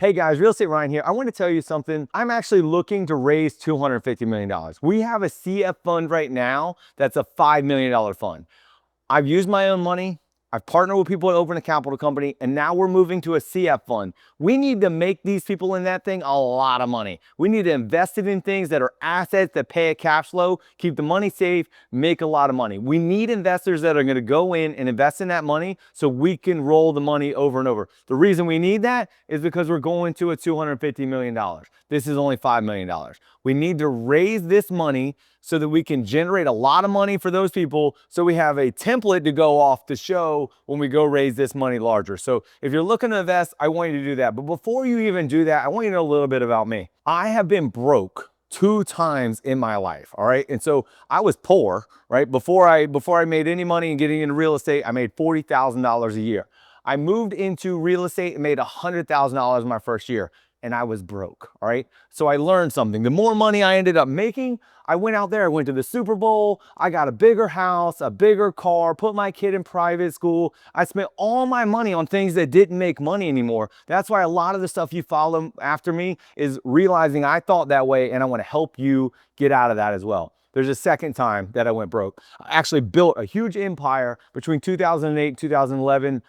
Hey guys, Real Estate Ryan here. I want to tell you something. I'm actually looking to raise $250 million. We have a CF fund right now that's a $5 million fund. I've used my own money. I've partnered with people at Open a Capital Company, and now we're moving to a CF fund. We need to make these people in that thing a lot of money. We need to invest it in things that are assets that pay a cash flow, keep the money safe, make a lot of money. We need investors that are going to go in and invest in that money so we can roll the money over and over. The reason we need that is because we're going to a $250 million. This is only $5 million. We need to raise this money so that we can generate a lot of money for those people so we have a template to go off to show when we go raise this money larger. So if you're looking to invest, I want you to do that. But before you even do that, I want you to know a little bit about me. I have been broke 2 times in my life, all right? And so I was poor, right? Before I made any money and getting into real estate, I made $40,000 a year. I moved into real estate and made $100,000 my first year, and I was broke, all right? So I learned something. The more money I ended up making, I went out there, I went to the Super Bowl, I got a bigger house, a bigger car, put my kid in private school. I spent all my money on things that didn't make money anymore. That's why a lot of the stuff you follow after me is realizing I thought that way, and I want to help you get out of that as well. There's a second time that I went broke. I actually built a huge empire between 2008 and 2011.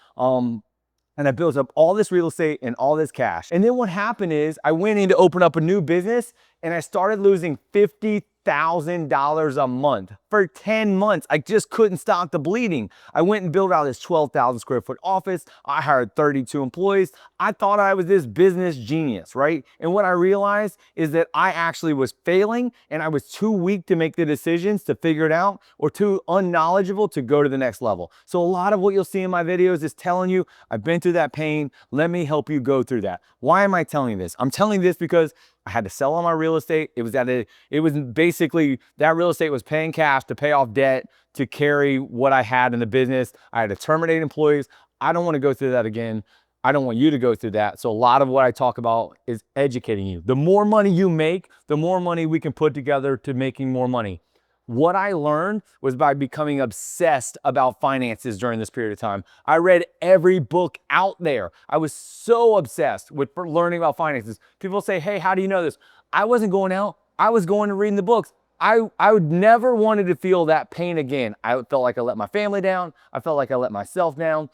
And I built up all this real estate and all this cash. And then what happened is I went in to open up a new business and I started losing $50,000 a month for 10 months. I just couldn't stop the bleeding. I went and built out this 12,000 square foot office. I hired 32 employees. I thought I was this business genius, right? And what I realized is that I actually was failing and I was too weak to make the decisions to figure it out or too unknowledgeable to go to the next level. So a lot of what you'll see in my videos is telling you, I've been through that pain. Let me help you go through that. Why am I telling you this? I'm telling you this because I had to sell all my real estate. It was basically that real estate was paying cash to pay off debt to carry what I had in the business. I had to terminate employees. I don't want to go through that again. I don't want you to go through that. So a lot of what I talk about is educating you. The more money you make, the more money we can put together to making more money. What I learned was by becoming obsessed about finances during this period of time. I read every book out there. I was so obsessed with learning about finances. People say, hey, how do you know this? I wasn't going out. I was going and reading the books. I would never wanted to feel that pain again. I felt like I let my family down. I felt like I let myself down.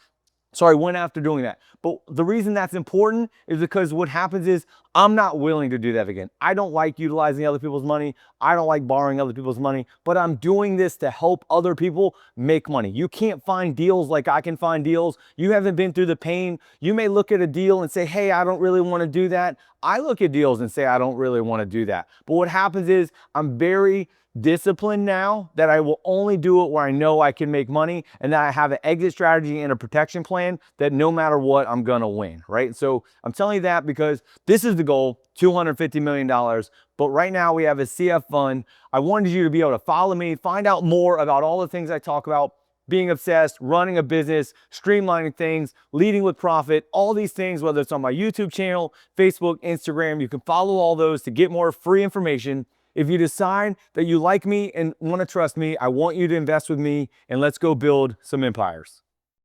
So I went after doing that. But the reason that's important is because what happens is I'm not willing to do that again. I don't like utilizing other people's money. I don't like borrowing other people's money, but I'm doing this to help other people make money. You can't find deals like I can find deals. You haven't been through the pain. You may look at a deal and say, hey, I don't really want to do that. I look at deals and say, I don't really want to do that. But what happens is I'm very disciplined now that I will only do it where I know I can make money and that I have an exit strategy and a protection plan that no matter what, I'm gonna win, right? So I'm telling you that because this is the goal, $250 million. But right now we have a CF fund. I wanted you to be able to follow me, find out more about all the things I talk about, being obsessed, running a business, streamlining things, leading with profit, all these things, whether it's on my YouTube channel, Facebook, Instagram, you can follow all those to get more free information. If you decide that you like me and want to trust me, I want you to invest with me and let's go build some empires.